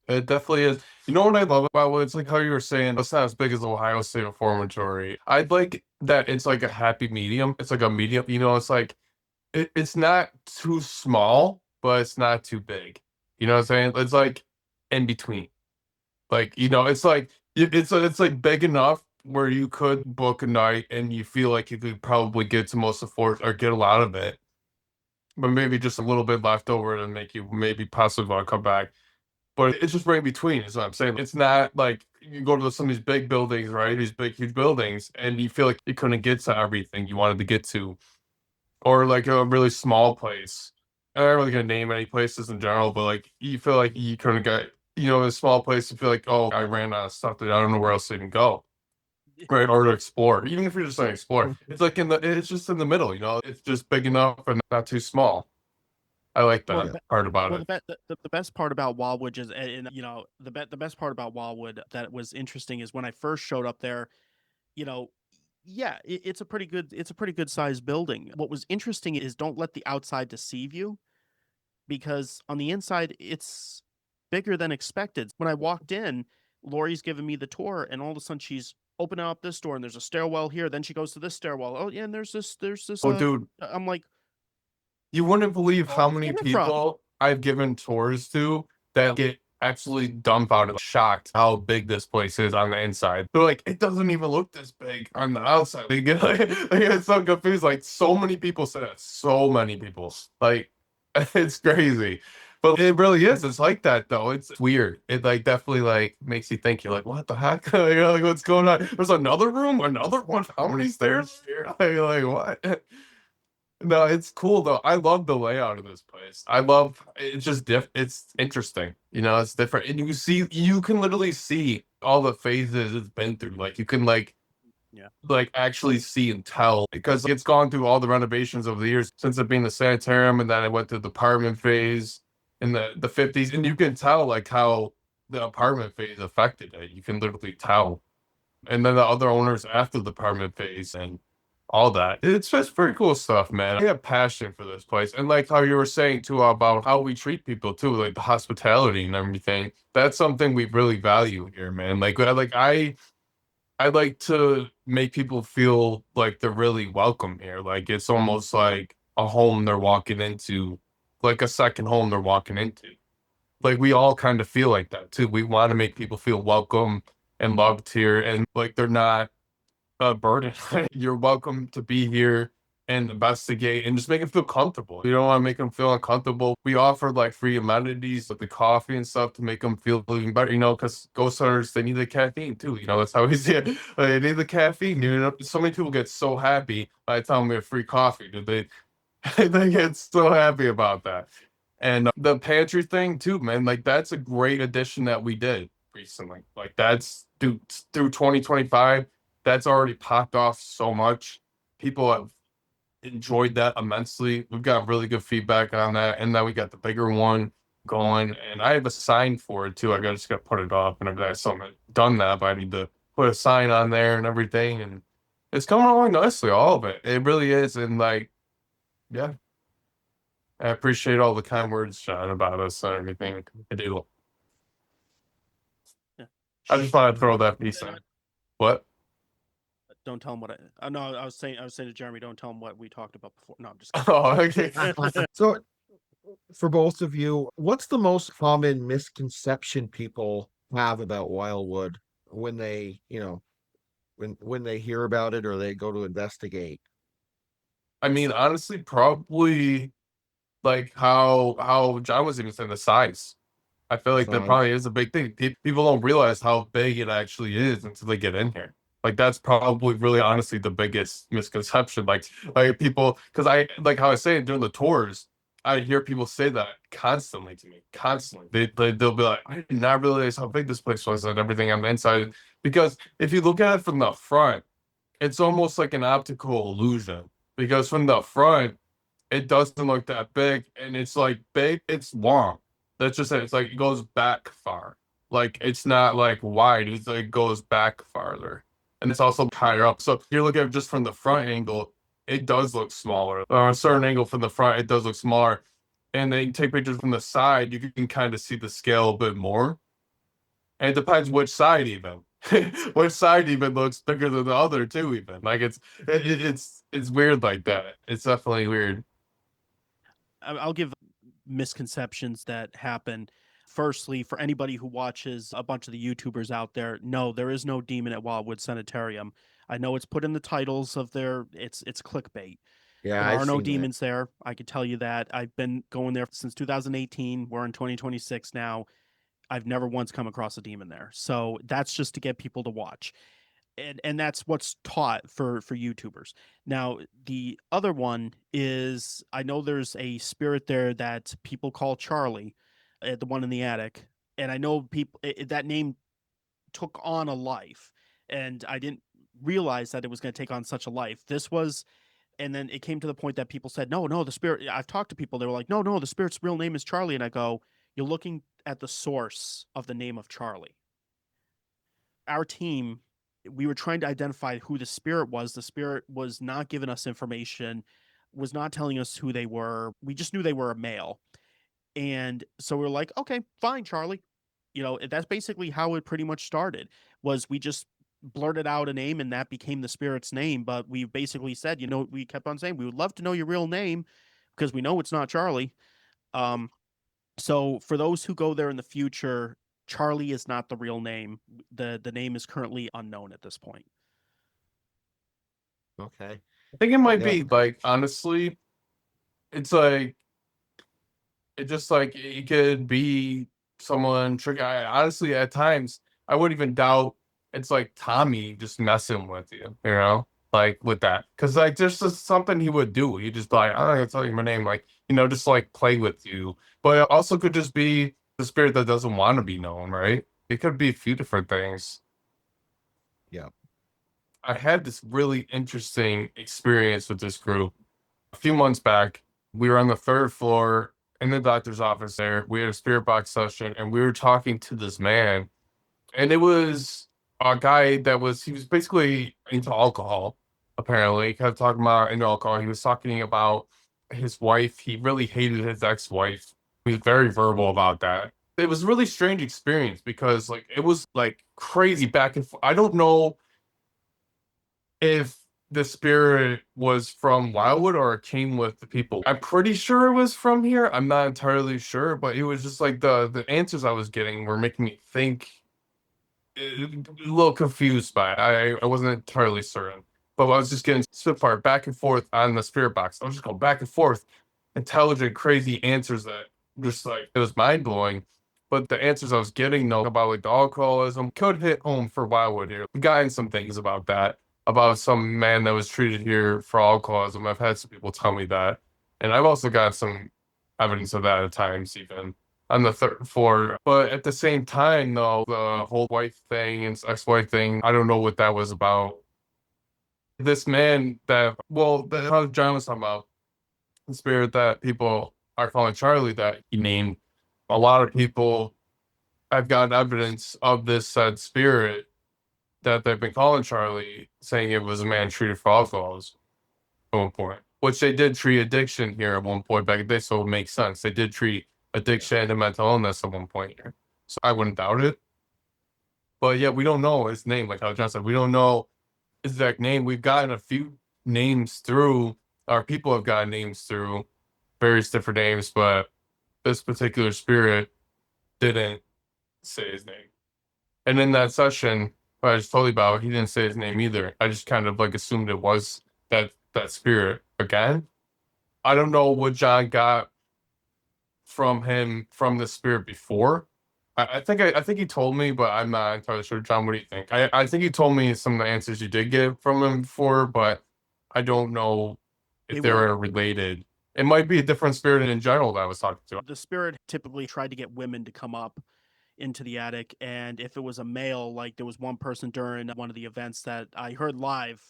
It definitely is. You know what I love about it? It's like how you were saying, it's not as big as the Ohio State Reformatory. I'd like that it's like a happy medium. It's like a medium, it's like it's not too small, but it's not too big. You know what I'm saying? It's like in between. Like, it's like it's like big enough where you could book a night and you feel like you could probably get to most of Fort or get a lot of it, but maybe just a little bit left over to make you maybe possibly want to come back. But it's just right in between, is what I'm saying. It's not like you go to some of these big buildings, right? These big, huge buildings, and you feel like you couldn't get to everything you wanted to get to, or like a really small place. I'm not really gonna name any places in general, but like you feel like you couldn't get, a small place. You feel like, oh, I ran out of stuff that I don't know where else to even go, right? Or to explore. Even if you're just like explore, it's like it's just in the middle. It's just big enough and not too small. I like Well, that part about well, it. the best part about Wildwood is, and the best part about Wildwood that was interesting is when I first showed up there, you know, yeah, it's a pretty good sized building. What was interesting is don't let the outside deceive you, because on the inside it's bigger than expected. When I walked in, Lori's giving me the tour, and all of a sudden she's opening up this door, and there's a stairwell here. Then she goes to this stairwell. Oh yeah, and there's this. Oh, dude, I'm like, you wouldn't believe where all how this many coming from? people I've given tours to that get absolutely dumbfounded, shocked how big this place is on the inside. They're like, it doesn't even look this big on the outside. They get they get so confused. Like, so many people say that. So many people. Like, it's crazy. But it really is. It's like that though. It's weird. It like definitely like makes you think. You're like, what the heck? You're like, what's going on? There's another room, another one. How many stairs here? Like what? No, it's cool though. I love the layout of this place. I love it's just it's interesting. You know, it's different. And you can literally see all the phases it's been through. Like you can Yeah. like actually see and tell because it's gone through all the renovations over the years since it being the sanitarium, and then it went through the apartment phase in the 50s. And you can tell like how the apartment phase affected it. You can literally tell. And then the other owners after the apartment phase and all that. It's just pretty cool stuff, man. I have passion for this place. And like how you were saying too about how we treat people too, like the hospitality and everything. That's something we really value here, man. I like to make people feel like they're really welcome here. Like it's almost like a home they're walking into, like a second home they're walking into. Like we all kind of feel like that too. We want to make people feel welcome and loved here and like they're not a burden. You're welcome to be here and investigate and just make them feel comfortable. You don't want to make them feel uncomfortable. We offer like free amenities like the coffee and stuff to make them feel even better, you know, because ghost hunters, they need the caffeine too. You know, that's how we see it. They need the caffeine. You know, so many people get so happy by the time we have free coffee. They get so happy about that. And the pantry thing too, man, like that's a great addition that we did recently. Like that's through 2025, that's already popped off so much. People have enjoyed that immensely. We've got really good feedback on that. And now we got the bigger one going. And I have a sign for it too. Just gotta put it up and everything. So I've done that, but I need to put a sign on there and everything. And it's coming along nicely, all of it. It really is. And like, yeah. I appreciate all the kind words, Sean, about us and everything. I do. Yeah. I just want to throw that piece in. What? Don't tell him what I. No, I was saying to Jeremy, don't tell him what we talked about before. No, I'm just Oh, okay. kidding. So, for both of you, what's the most common misconception people have about Wildwood when they, when they hear about it or they go to investigate? I mean, honestly, probably like how John was even saying the size. I feel like that Size. probably is a big thing. People don't realize how big it actually is until they get in here. Like that's probably really honestly the biggest misconception. Like people, because I like how I say it during the tours, I hear people say that constantly to me, constantly. They'll be like, I did not realize how big this place was and everything on the inside. Because if you look at it from the front, it's almost like an optical illusion. Because from the front, it doesn't look that big, and it's like big, it's long. That's just it. It's like it goes back far. Like it's not like wide, it's like it goes back farther. And it's also higher up. So if you look at it just from the front angle, it does look smaller. Or a certain angle from the front, it does look smaller. And then you take pictures from the side, you can kind of see the scale a bit more. And it depends which side even. Which side even looks bigger than the other too, even. Like it's weird like that. It's definitely weird. I'll give misconceptions that happen. Firstly, for anybody who watches a bunch of the YouTubers out there, no, there is no demon at Wildwood Sanitarium. I know it's put in the titles of their it's clickbait. Yeah, There I've are no seen that. demons there. I can tell you that. I've been going there since 2018. We're in 2026 now. I've never once come across a demon there. So that's just to get people to watch. And that's what's taught for YouTubers. Now, the other one is I know there's a spirit there that people call Charlie, the one in the attic, and I know people that name took on a life, and I didn't realize that it was going to take on such a life. This was And then it came to the point that people said, no, the spirit, I've talked to people, they were like, no, the spirit's real name is Charlie. And I go, you're looking at the source of the name of Charlie. Our team, we were trying to identify who the spirit was. The spirit was not giving us information, was not telling us who they were. We just knew they were a male. And so we were like, okay, fine, Charlie. That's basically how it pretty much started, was we just blurted out a name and that became the spirit's name. But we basically said, we kept on saying, we would love to know your real name because we know it's not Charlie. So for those who go there in the future, Charlie is not the real name. The name is currently unknown at this point. Okay. I think it might Yeah. be like, honestly, it's like, it just like, it could be someone tricky. Honestly, at times, I wouldn't even doubt it's like Tommy just messing with you, like with that. Cause like, there's just something he would do. He'd just be like, I'm not gonna tell you my name, like, just like play with you. But it also could just be the spirit that doesn't want to be known, right? It could be a few different things. Yeah. I had this really interesting experience with this group a few months back. We were on the 3rd floor in the doctor's office there. We had a spirit box session and we were talking to this man. And it was a guy he was basically into alcohol, apparently. He kept talking about into alcohol. He was talking about his wife. He really hated his ex-wife. He was very verbal about that. It was a really strange experience because like it was like crazy back and forth. I don't know if the spirit was from Wildwood or it came with the people. I'm pretty sure it was from here. I'm not entirely sure, but it was just like the answers I was getting were making me think a little confused by it. I wasn't entirely certain, but I was just getting spitfire back and forth on the spirit box. I was just going back and forth, intelligent, crazy answers that just like, it was mind blowing. But the answers I was getting, though, about like the alcoholism could hit home for Wildwood here. We've gotten some things about that, about some man that was treated here for alcoholism. I've had some people tell me that. And I've also got some evidence of that at times, even on the 3rd floor. But at the same time, though, the whole wife thing and ex-wife thing, I don't know what that was about. This man that, how John was talking about, the spirit that people are calling Charlie, that he named, a lot of people have gotten evidence of this said spirit that they've been calling Charlie, saying it was a man treated for alcoholism at one point, which they did treat addiction here at one point back in the day, so it makes sense. They did treat addiction and mental illness at one point here, so I wouldn't doubt it. But yeah, we don't know his name, like how John said, we don't know his exact name. We've gotten a few names through, our people have gotten names through various different names, but this particular spirit didn't say his name. And in that session, I just told you about, he didn't say his name either. I just kind of like assumed it was that spirit again. I don't know what John got from the spirit before. I think he told me, but I'm not entirely sure. John, what do you think? I think he told me some of the answers you did get from him before, but I don't know if they were related. It might be a different spirit in general that I was talking to. The spirit typically tried to get women to come up into the attic, and if it was a male, like there was one person during one of the events that I heard live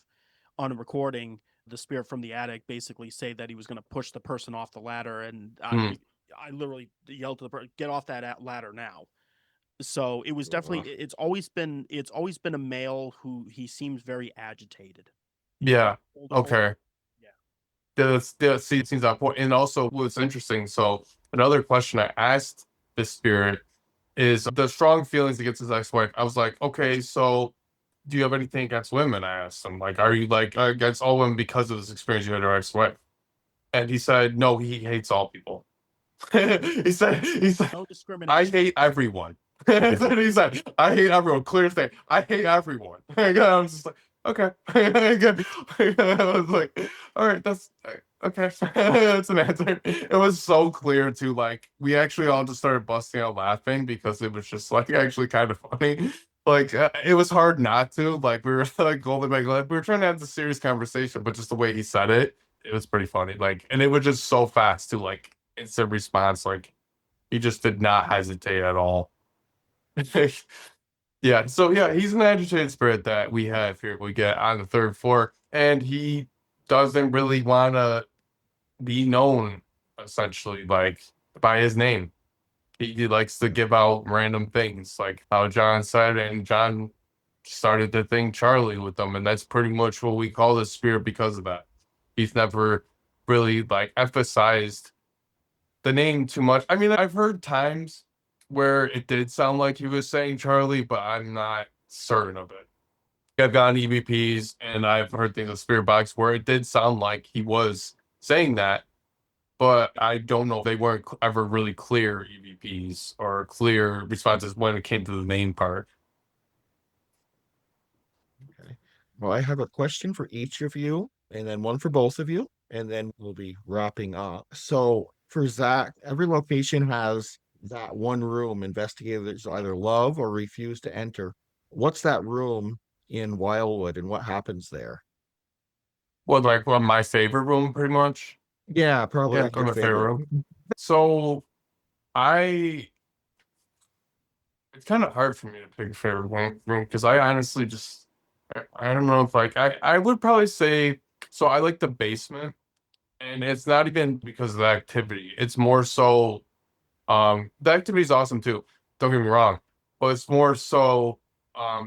on a recording, the spirit from the attic basically say that he was going to push the person off the ladder, and I literally yelled to the person, "Get off that ladder now!" So it was definitely, it's always been a male who he seems very agitated. Yeah. Okay. Yeah. The seems that point. And also what's interesting, so another question I asked the spirit is the strong feelings against his ex-wife. I was like, okay, so do you have anything against women? I asked him, like, are you like against all women because of this experience you had with your ex-wife? And he said, no, he hates all people. he said, no discrimination. I hate everyone. He said, I hate everyone. Clear as day. I hate everyone. I was just like, okay. I was like, all right, that's okay. That's an answer. It was so clear too. Like, we actually all just started busting out laughing because it was just like actually kind of funny. Like, it was hard not to. Like, we were like golden back. Like, we were trying to have the serious conversation, but just the way he said it, it was pretty funny. Like, and it was just so fast too. Like, instant response. Like, he just did not hesitate at all. Yeah, so yeah, he's an agitated spirit that we have here. We get on the 3rd floor, and he doesn't really want to be known, essentially, like by his name. He likes to give out random things, like how John said, and John started the thing Charlie with them, and that's pretty much what we call the spirit because of that. He's never really like emphasized the name too much. I mean, I've heard times where it did sound like he was saying Charlie, but I'm not certain of it. I've gotten EVPs and I've heard things of Spirit Box where it did sound like he was saying that, but I don't know if they weren't ever really clear EVPs or clear responses when it came to the name part. Okay. Well, I have a question for each of you, and then one for both of you, and then we'll be wrapping up. So for Zach, every location has that one room investigators either love or refuse to enter. What's that room in Wildwood, and what happens there? Well, like one of my favorite room, pretty much. Yeah, probably Yeah, like your my favorite favorite. room. So I it's kind of hard for me to pick a favorite room because I honestly just I don't know if like I would probably say so I like the basement, and it's not even because of the activity. It's more so the activity is awesome too. Don't get me wrong, but it's more so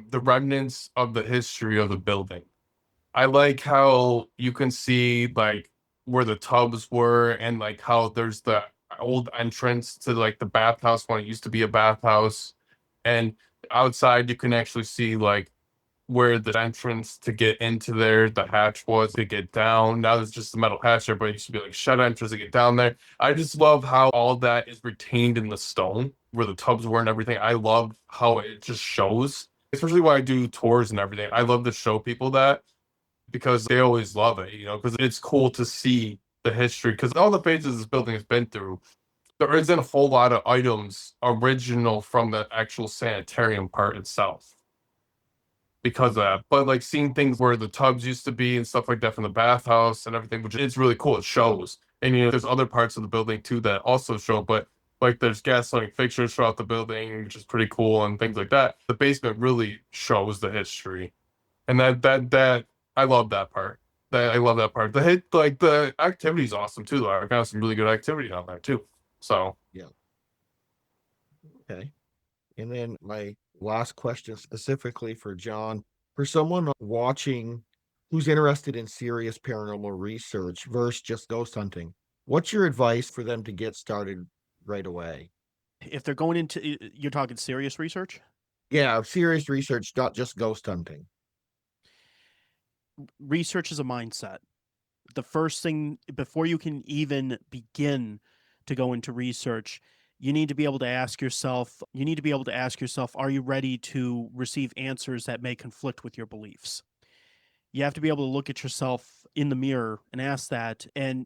the remnants of the history of the building. I like how you can see like where the tubs were and like how there's the old entrance to like the bathhouse when it used to be a bathhouse. And outside you can actually see like where the entrance to get into there, the hatch was to get down. Now there's just a metal hatch there, but it used to be like shut entrance to get down there. I just love how all that is retained in the stone where the tubs were and everything. I love how it just shows, especially when I do tours and everything. I love to show people that because they always love it, because it's cool to see the history. Because all the phases this building has been through, there isn't a whole lot of items original from the actual sanitarium part itself because of that. But like seeing things where the tubs used to be and stuff like that from the bathhouse and everything, which is really cool. It shows. And there's other parts of the building too that also show, but like there's gas lighting fixtures throughout the building, which is pretty cool and things like that. The basement really shows the history. And that I love that part. I love that part. The activity's awesome too. I got some really good activity on there too. So Yeah. Okay. And then my last question specifically for John, for someone watching who's interested in serious paranormal research versus just ghost hunting, what's your advice for them to get started right away? If they're going into, you're talking serious research? Yeah, serious research, not just ghost hunting. Research is a mindset. The first thing, before you can even begin to go into research, you need to be able to ask yourself, are you ready to receive answers that may conflict with your beliefs? You have to be able to look at yourself in the mirror and ask that. And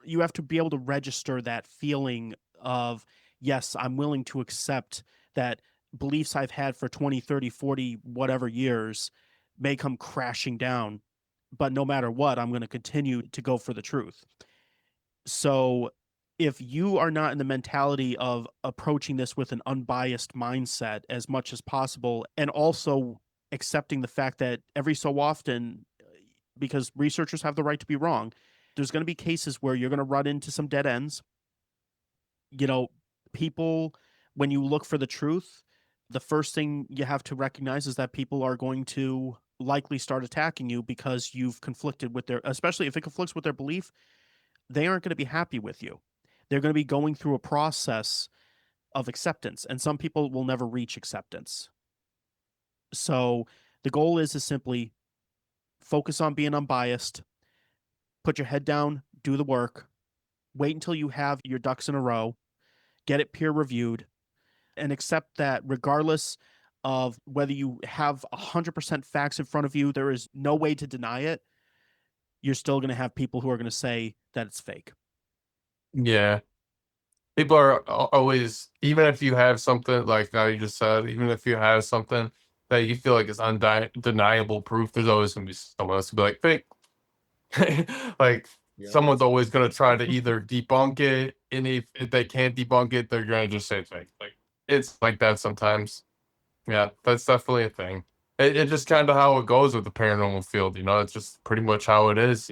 you have to be able to register that feeling of, yes, I'm willing to accept that beliefs I've had for 20, 30, 40, whatever years may come crashing down. But no matter what, I'm going to continue to go for the truth. So if you are not in the mentality of approaching this with an unbiased mindset as much as possible, and also accepting the fact that every so often, because researchers have the right to be wrong, there's going to be cases where you're going to run into some dead ends. People, when you look for the truth, the first thing you have to recognize is that people are going to likely start attacking you because you've conflicted with especially if it conflicts with their belief, they aren't going to be happy with you. They're going to be going through a process of acceptance, and some people will never reach acceptance. So the goal is to simply focus on being unbiased, put your head down, do the work, wait until you have your ducks in a row, get it peer reviewed, and accept that regardless of whether you have 100% facts in front of you, there is no way to deny it. You're still going to have people who are going to say that it's fake. yeah, people are always, even if you have something like now you just said, even if you have something that you feel like is undeniable proof, there's always gonna be someone else to be like fake. Like Yeah. someone's always gonna try to either debunk it, and if they can't debunk it, they're gonna just say it's fake. Like it's like that sometimes. Yeah, that's definitely a thing. It's just kind of how it goes with the paranormal field, It's just pretty much how it is.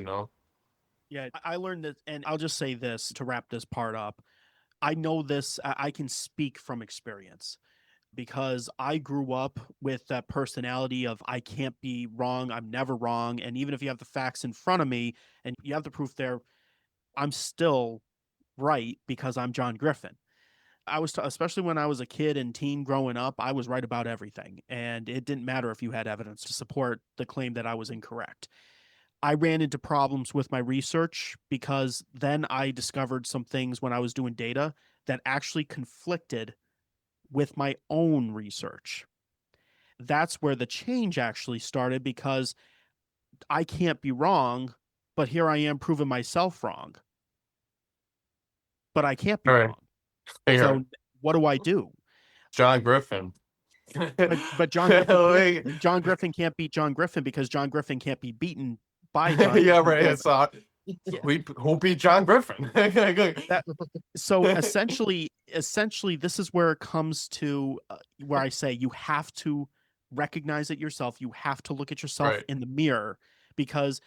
Yeah, I learned that, and I'll just say this to wrap this part up. I know this, I can speak from experience because I grew up with that personality of I can't be wrong, I'm never wrong. And even if you have the facts in front of me and you have the proof there, I'm still right because I'm John Griffin. Especially when I was a kid and teen growing up, I was right about everything. And it didn't matter if you had evidence to support the claim that I was incorrect. I ran into problems with my research because then I discovered some things when I was doing data that actually conflicted with my own research. That's where the change actually started because I can't be wrong, but here I am proving myself wrong. But I can't be All right. wrong. Here, So what do I do? John Griffin. But Like, John Griffin can't beat John Griffin because John Griffin can't be beaten by John yeah, Griffin. right. It's Yeah. who beat John Griffin? So essentially this is where it comes to where I say you have to recognize it yourself. You have to look at yourself Right. in the mirror because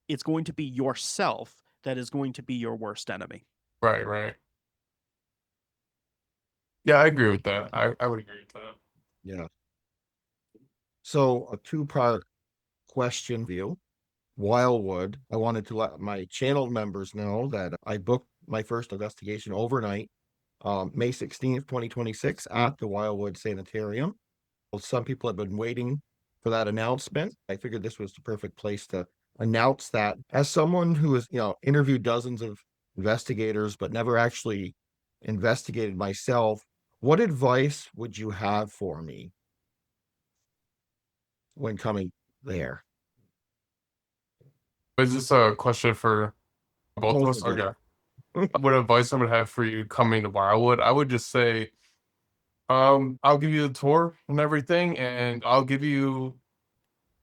it's going to be yourself that is going to be your worst enemy. Right, right. Yeah, I agree with that. I would agree with that. Yeah. So a two-part question view. Wildwood, I wanted to let my channel members know that I booked my first investigation overnight, May 16th, 2026 at the Wildwood Sanitarium. Well, some people have been waiting for that announcement. I figured this was the perfect place to announce that. As someone who has, interviewed dozens of investigators, but never actually investigated myself, what advice would you have for me when coming there? Is this a question for both of Both us? of you. Okay. What advice I would have for you coming to Wildwood? I would just say, I'll give you the tour and everything, and I'll give you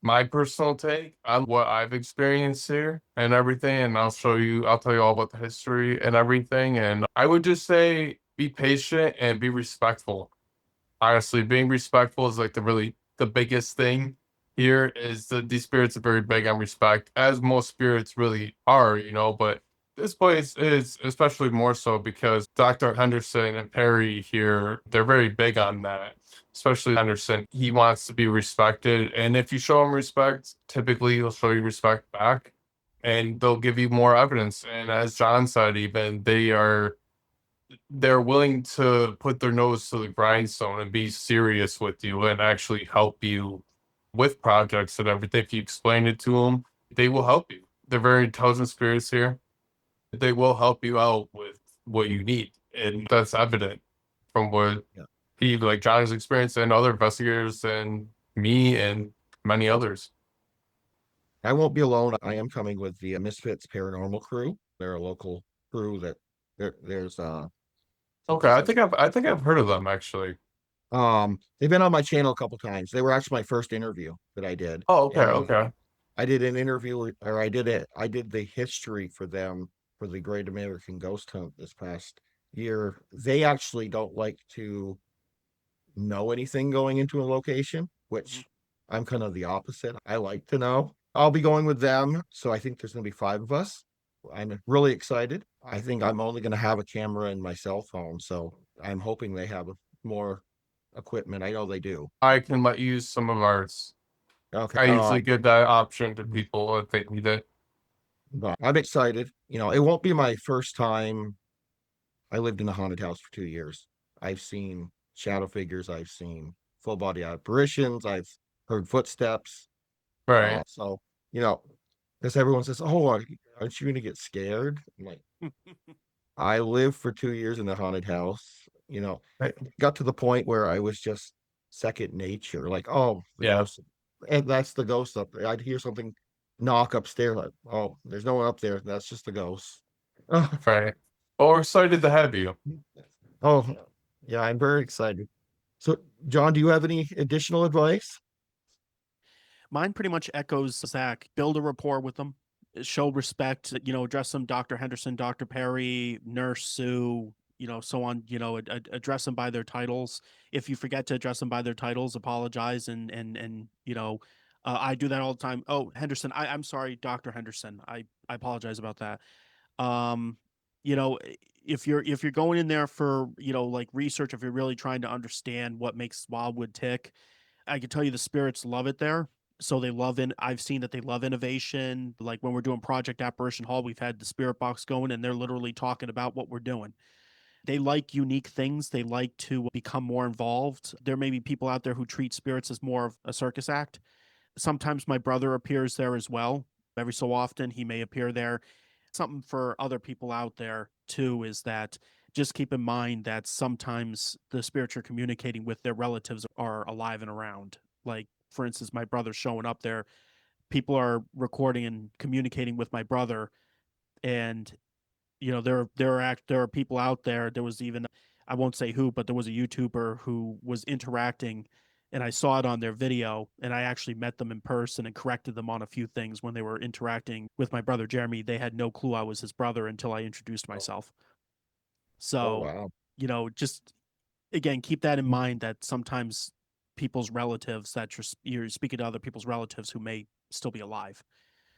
my personal take on what I've experienced here and everything, and I'll tell you all about the history and everything. And I would just say be patient and be respectful. Honestly, being respectful is like the biggest thing here is that these spirits are very big on respect, as most spirits really are, but this place is especially more so because Dr. Henderson and Perry here, they're very big on that. Especially Henderson. He wants to be respected. And if you show him respect, typically he'll show you respect back and they'll give you more evidence. And as John said, even they're willing to put their nose to the grindstone and be serious with you and actually help you with projects and everything. If you explain it to them, they will help you. They're very intelligent spirits here. They will help you out with what you need. And that's evident from what Yeah. like John's experience and other investigators and me and many others. I won't be alone. I am coming with the Misfits Paranormal crew. They're a local crew that there's Okay, I think I've heard of them actually. they've been on my channel a couple times. They were actually my first interview that I did. Oh, okay, And okay. I did an interview, or I did the history for them for the Great American Ghost Hunt this past year. They actually don't like to know anything going into a location, which I'm kind of the opposite. I like to know. I'll be going with them, so I think there's going to be 5 of us. I'm really excited. I think I'm only going to have a camera and my cell phone, so I'm hoping they have more equipment. I know they do. I can let you use some of ours. Okay. I usually give that option to people if they need it. But I'm excited. It won't be my first time. I lived in a haunted house for 2 years. I've seen shadow figures. I've seen full body apparitions. I've heard footsteps. Right. So, because everyone says, "Oh, aren't you going to get scared?" I'm like, I lived for 2 years in a haunted house. Right. Got to the point where I was just second nature. Like, oh, the Yeah. ghost, and that's the ghost up there. I'd hear something knock upstairs. Like, oh, there's no one up there. That's just the ghost. Right. Well, we're excited to have you. Oh, yeah, I'm very excited. So, John, do you have any additional advice? Mine pretty much echoes Zach. Build a rapport with them, show respect, address them Dr. Henderson, Dr. Perry, Nurse Sue, so on, address them by their titles. If you forget to address them by their titles, apologize and I do that all the time. Oh, Henderson, I'm sorry, Dr. Henderson. I apologize about that. Um, you know, if you're going in there for, like research, if you're really trying to understand what makes Wildwood tick, I can tell you the spirits love it there. So they love I've seen that they love innovation. Like when we're doing Project Apparition Hall, we've had the spirit box going and they're literally talking about what we're doing. They like unique things. They like to become more involved. There may be people out there who treat spirits as more of a circus act. Sometimes my brother appears there as well. Every so often, he may appear there. Something for other people out there, too, is that just keep in mind that sometimes the spirits you're communicating with, their relatives are alive and around. Like, for instance, my brother showing up there, people are recording and communicating with my brother, and there are people out there. There was even, I won't say who, but there was a YouTuber who was interacting, and I saw it on their video, and I actually met them in person and corrected them on a few things when they were interacting with my brother Jeremy. They had no clue I was his brother until I introduced myself. Oh, So, wow. just again, keep that in mind that sometimes people's relatives that you're speaking to other people's relatives who may still be alive.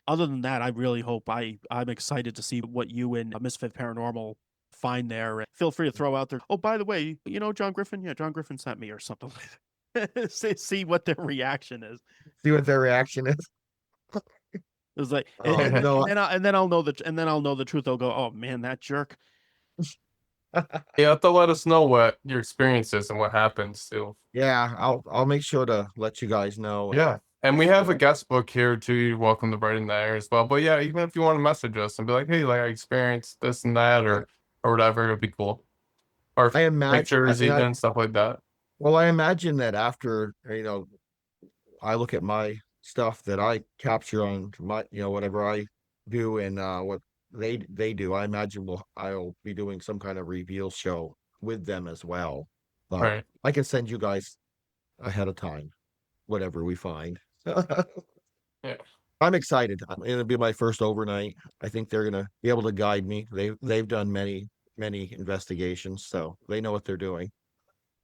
Other than that, I really hope I'm excited to see what you and Misfit Paranormal find there. Feel free to throw out there. Oh, by the way, John Griffin? Yeah, John Griffin sent me or something like that. See what their reaction is. See what their reaction is. It's like, No, and then I'll know the truth. They'll go, oh man, that jerk. You have to let us know what your experience is and what happens too. yeah, I'll make sure to let you guys know. Yeah. And we have a guest book here too. You're welcome to write in there as well. But yeah, even if you want to message us and be like, hey, like I experienced this and that or whatever, it'd be cool. Or I imagine, pictures even, stuff like that. well, I imagine that after, I look at my stuff that I capture on my, whatever I do and what they do, I imagine I'll be doing some kind of reveal show with them as well. But Right. I can send you guys ahead of time, whatever we find. Yeah. I'm excited. It'll be my first overnight. I think they're gonna be able to guide me. They've done many investigations, so they know what they're doing.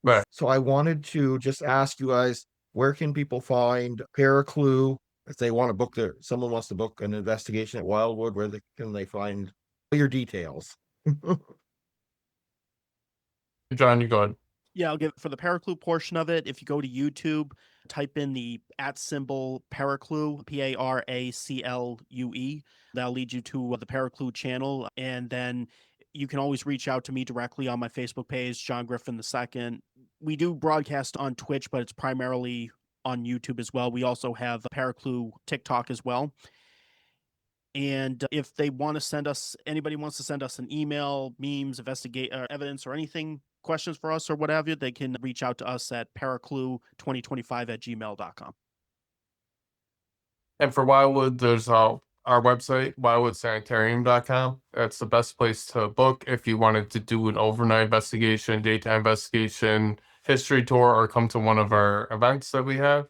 Right. So I wanted to just ask you guys, where can people find ParaClue if they want to someone wants to book an investigation at Wildwood, can they find your details? John, you go ahead. Yeah, I'll give for the ParaClue portion of it. If you go to YouTube, type in the @ ParaClue, PARACLUE. That'll lead you to the ParaClue channel. And then you can always reach out to me directly on my Facebook page, John Griffin II. We do broadcast on Twitch, but it's primarily on YouTube as well. We also have ParaClue TikTok as well. And if anybody wants to send us an email, memes, investigate evidence, or anything, questions for us or whatever, they can reach out to us at paraclue2025@gmail.com. And for Wildwood, there's our website, wildwoodsanitarium.com. That's the best place to book if you wanted to do an overnight investigation, daytime investigation, history tour, or come to one of our events that we have.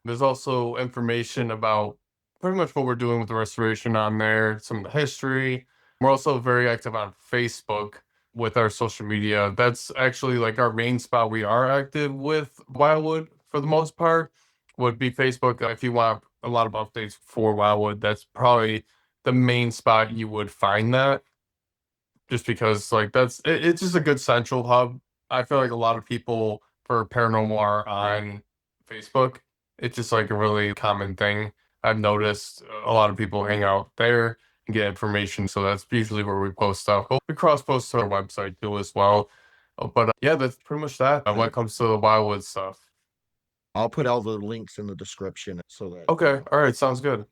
There's also information about pretty much what we're doing with the restoration on there, some of the history. We're also very active on Facebook with our social media. That's actually like our main spot we are active with Wildwood for the most part would be Facebook. If you want a lot of updates for Wildwood, that's probably the main spot you would find that. Just because like it's just a good central hub. I feel like a lot of people for paranormal are on Facebook. It's just like a really common thing. I've noticed a lot of people hang out there and get information. So that's usually where we post stuff. But we cross post to our website too as well. But yeah, that's pretty much that when it comes to the Wildwood stuff. I'll put all the links in the description so that Okay. All right. Sounds good.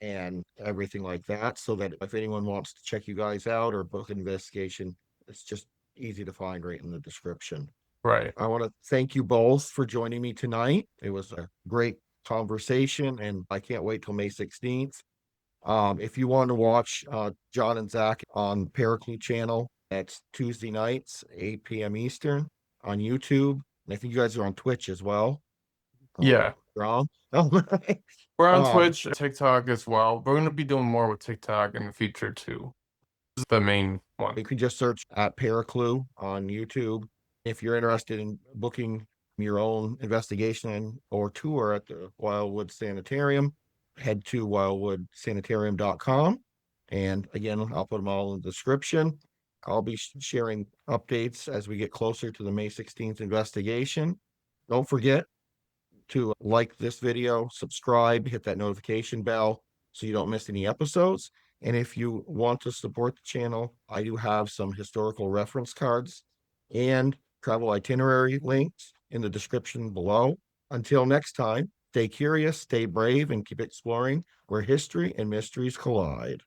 and everything like that, so that if anyone wants to check you guys out or book an investigation, it's just easy to find right in the description. Right. I want to thank you both for joining me tonight. It was a great conversation, and I can't wait till May 16th. If you want to watch John and Zach on ParaClue channel, that's Tuesday nights, 8 p.m. Eastern on YouTube. And I think you guys are on Twitch as well. Yeah. Wrong? Oh, We're on Twitch, TikTok as well. We're going to be doing more with TikTok in the future too. This is the main one. you can just search at ParaClue on YouTube. If you're interested in booking your own investigation or tour at the Wildwood Sanitarium, head to wildwoodsanitarium.com. And again, I'll put them all in the description. I'll be sharing updates as we get closer to the May 16th investigation. Don't forget to like this video, subscribe, hit that notification bell so you don't miss any episodes. And if you want to support the channel, I do have some historical reference cards and travel itinerary links in the description below. Until next time, stay curious, stay brave, and keep exploring where history and mysteries collide.